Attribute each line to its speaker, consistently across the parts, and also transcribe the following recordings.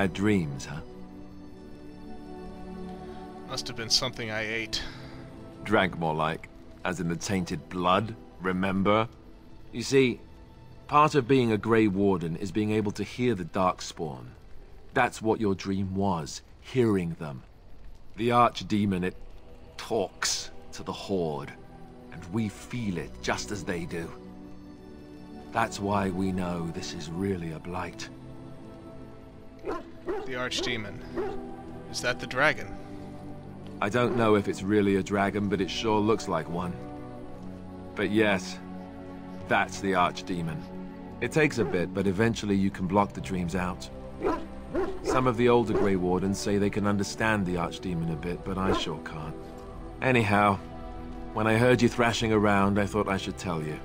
Speaker 1: Bad dreams, huh?
Speaker 2: Must have been something I ate.
Speaker 1: Drank more like, as in the tainted blood, remember? You see, part of being a Grey Warden is being able to hear the Darkspawn. That's what your dream was, hearing them. The archdemon, it talks to the Horde, and we feel it just as they do. That's why we know this is really a blight.
Speaker 2: The archdemon. Is that the dragon?
Speaker 1: I don't know if it's really a dragon, but it sure looks like one. But yes, that's the archdemon. It takes a bit, but eventually you can block the dreams out. Some of the older Grey Wardens say they can understand the archdemon a bit, but I sure can't. Anyhow, when I heard you thrashing around, I thought I should tell you.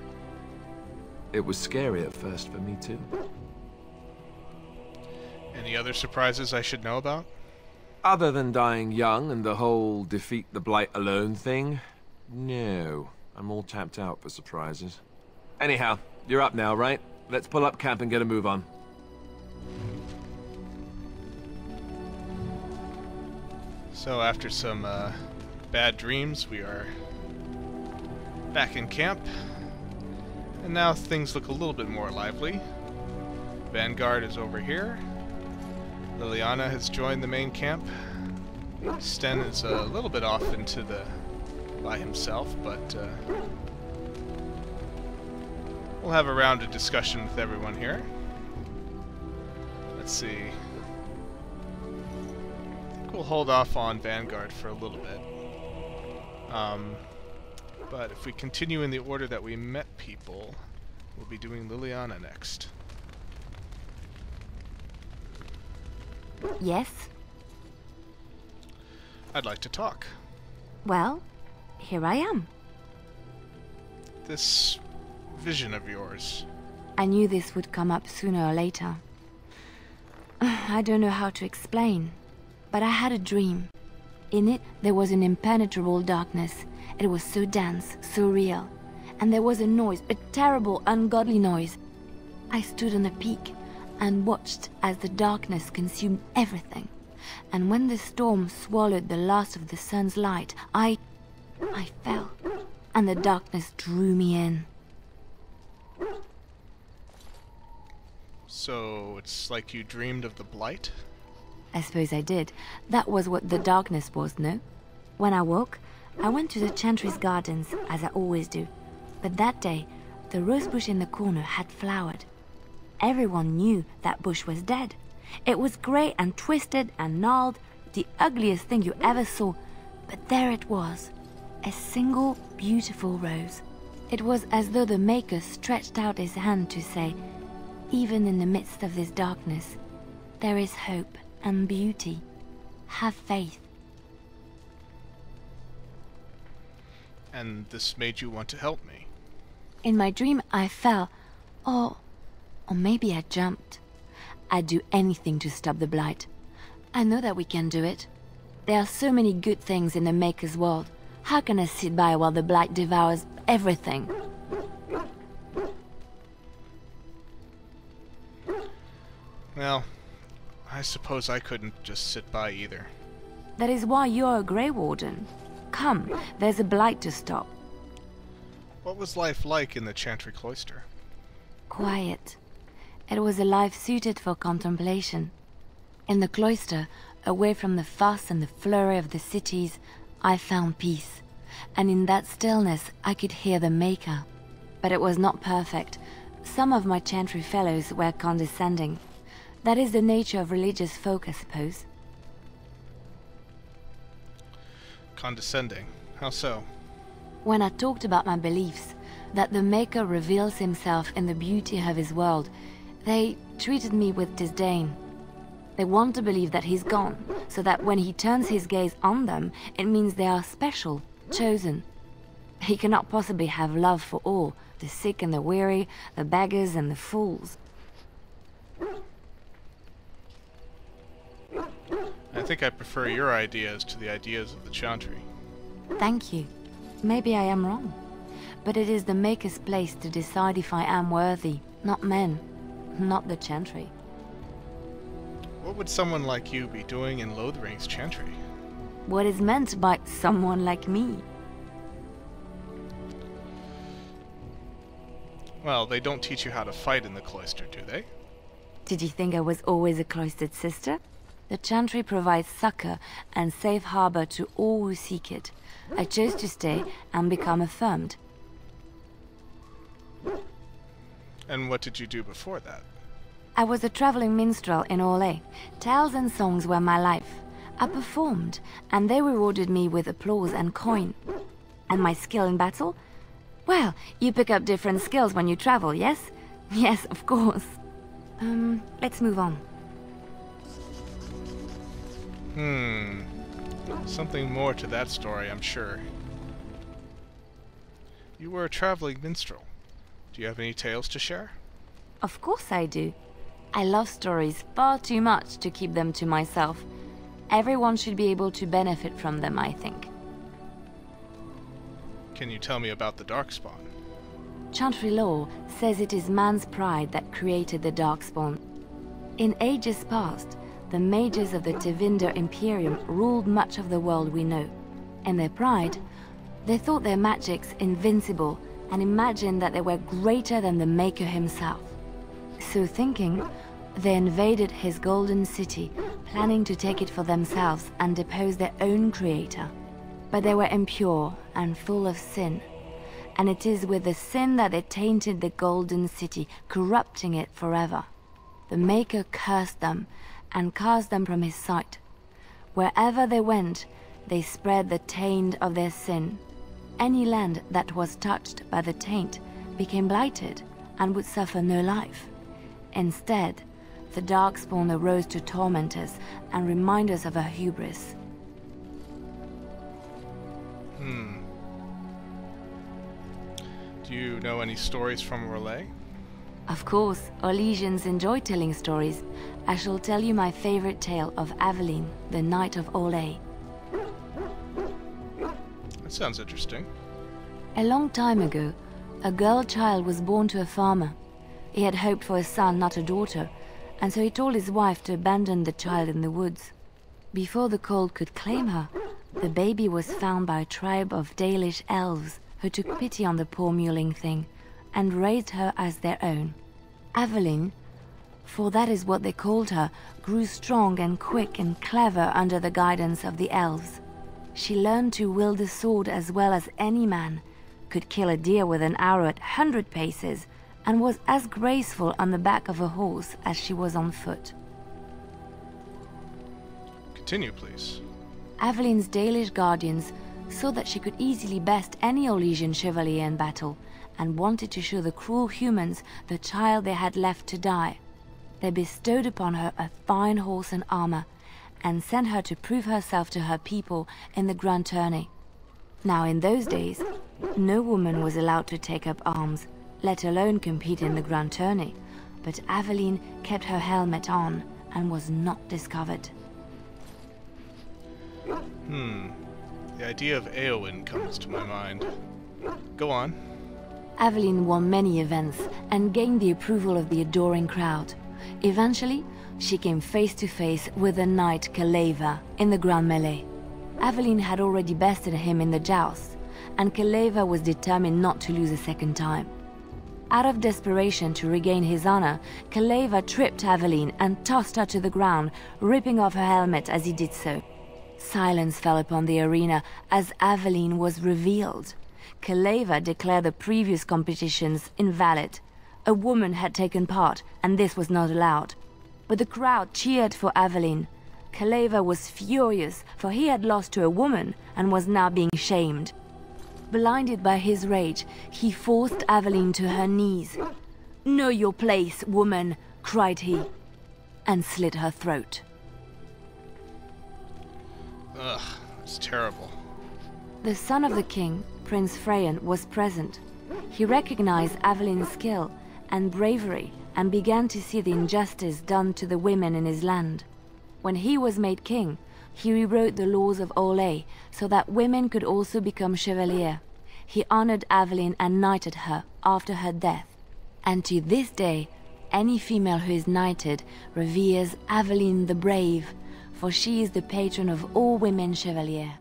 Speaker 1: It was scary at first for me too.
Speaker 2: Any other surprises I should know about?
Speaker 1: Other than dying young and the whole defeat the blight alone thing, no. I'm all tapped out for surprises. Anyhow, you're up now, right? Let's pull up camp and get a move on.
Speaker 2: So after some bad dreams, we are back in camp. And now things look a little bit more lively. Vanguard is over here. Leliana has joined the main camp. Sten is a little bit off into the by himself, but we'll have a round of discussion with everyone here. Let's see. I think we'll hold off on Vanguard for a little bit. But if we continue in the order that we met people, we'll be doing Leliana next.
Speaker 3: Yes?
Speaker 2: I'd like to talk.
Speaker 3: Well, here I am.
Speaker 2: This vision of yours.
Speaker 3: I knew this would come up sooner or later. I don't know how to explain, but I had a dream. In it, there was an impenetrable darkness. It was so dense, so real. And there was a noise, a terrible, ungodly noise. I stood on a peak and watched as the darkness consumed everything. And when the storm swallowed the last of the sun's light, I fell, and the darkness drew me in.
Speaker 2: So it's like you dreamed of the blight?
Speaker 3: I suppose I did. That was what the darkness was, no? When I woke, I went to the Chantry's gardens, as I always do. But that day, the rosebush in the corner had flowered. Everyone knew that bush was dead. It was grey and twisted and gnarled, the ugliest thing you ever saw. But there it was, a single beautiful rose. It was as though the Maker stretched out his hand to say, even in the midst of this darkness, there is hope and beauty. Have faith.
Speaker 2: And this made you want to help me?
Speaker 3: In my dream, I fell, or maybe I jumped. I'd do anything to stop the blight. I know that we can do it. There are so many good things in the Maker's world. How can I sit by while the blight devours everything?
Speaker 2: Well, I suppose I couldn't just sit by either.
Speaker 3: That is why you're a Grey Warden. Come, there's a blight to stop.
Speaker 2: What was life like in the Chantry cloister?
Speaker 3: Quiet. It was a life suited for contemplation. In the cloister, away from the fuss and the flurry of the cities, I found peace. And in that stillness, I could hear the Maker. But it was not perfect. Some of my Chantry fellows were condescending. That is the nature of religious folk, I suppose.
Speaker 2: Condescending? How so?
Speaker 3: When I talked about my beliefs, that the Maker reveals himself in the beauty of his world, they treated me with disdain. They want to believe that he's gone, so that when he turns his gaze on them, it means they are special, chosen. He cannot possibly have love for all, the sick and the weary, the beggars and the fools.
Speaker 2: I think I prefer your ideas to the ideas of the Chantry.
Speaker 3: Thank you. Maybe I am wrong. But it is the Maker's place to decide if I am worthy, not men, not the Chantry.
Speaker 2: What would someone like you be doing in Lothering's Chantry?
Speaker 3: What is meant by someone like me?
Speaker 2: Well, they don't teach you how to fight in the cloister, do they?
Speaker 3: Did you think I was always a cloistered sister? The Chantry provides succor and safe harbor to all who seek it. I chose to stay and become affirmed.
Speaker 2: And what did you do before that?
Speaker 3: I was a traveling minstrel in Orlais. Tales and songs were my life. I performed, and they rewarded me with applause and coin. And my skill in battle? Well, you pick up different skills when you travel, yes? Yes, of course. Let's move on.
Speaker 2: Something more to that story, I'm sure. You were a traveling minstrel. Do you have any tales to share?
Speaker 3: Of course I do. I love stories far too much to keep them to myself. Everyone should be able to benefit from them, I think.
Speaker 2: Can you tell me about the Darkspawn?
Speaker 3: Chantry law says it is man's pride that created the Darkspawn. In ages past, the mages of the Tevinder Imperium ruled much of the world we know. In their pride, they thought their magics invincible and imagined that they were greater than the Maker himself. So thinking, they invaded his golden city, planning to take it for themselves and depose their own creator. But they were impure and full of sin, and it is with the sin that they tainted the golden city, corrupting it forever. The Maker cursed them and cast them from his sight. Wherever they went, they spread the taint of their sin. Any land that was touched by the taint became blighted and would suffer no life. Instead, the Darkspawn arose to torment us and remind us of our hubris.
Speaker 2: Do you know any stories from Orlais?
Speaker 3: Of course, Orlesians enjoy telling stories. I shall tell you my favorite tale of Aveline, the Knight of Orlais.
Speaker 2: That sounds interesting.
Speaker 3: A long time ago, a girl child was born to a farmer. He had hoped for a son, not a daughter, and so he told his wife to abandon the child in the woods. Before the cold could claim her, the baby was found by a tribe of Dalish elves who took pity on the poor mewling thing and raised her as their own. Aveline, for that is what they called her, grew strong and quick and clever under the guidance of the elves. She learned to wield a sword as well as any man, could kill a deer with an arrow at 100 paces, and was as graceful on the back of a horse as she was on foot.
Speaker 2: Continue, please.
Speaker 3: Aveline's Dalish guardians saw that she could easily best any Orlesian chevalier in battle, and wanted to show the cruel humans the child they had left to die. They bestowed upon her a fine horse and armor, and sent her to prove herself to her people in the grand tourney. Now in those days, no woman was allowed to take up arms, let alone compete in the grand tourney, but Aveline kept her helmet on and was not discovered.
Speaker 2: The idea of Éowyn comes to my mind. Go on.
Speaker 3: Aveline won many events and gained the approval of the adoring crowd. Eventually, she came face to face with the knight Kaleva in the grand melee. Aveline had already bested him in the joust, and Kaleva was determined not to lose a second time. Out of desperation to regain his honor, Kaleva tripped Aveline and tossed her to the ground, ripping off her helmet as he did so. Silence fell upon the arena as Aveline was revealed. Kaleva declared the previous competitions invalid. A woman had taken part, and this was not allowed. But the crowd cheered for Aveline. Kaleva was furious, for he had lost to a woman and was now being shamed. Blinded by his rage, he forced Aveline to her knees. "Know your place, woman," cried he, and slit her throat.
Speaker 2: Ugh, it's terrible.
Speaker 3: The son of the king, Prince Freyan, was present. He recognized Aveline's skill and bravery and began to see the injustice done to the women in his land. When he was made king, he rewrote the laws of Orlais so that women could also become chevalier. He honored Aveline and knighted her after her death. And to this day, any female who is knighted reveres Aveline the Brave, for she is the patron of all women chevalier.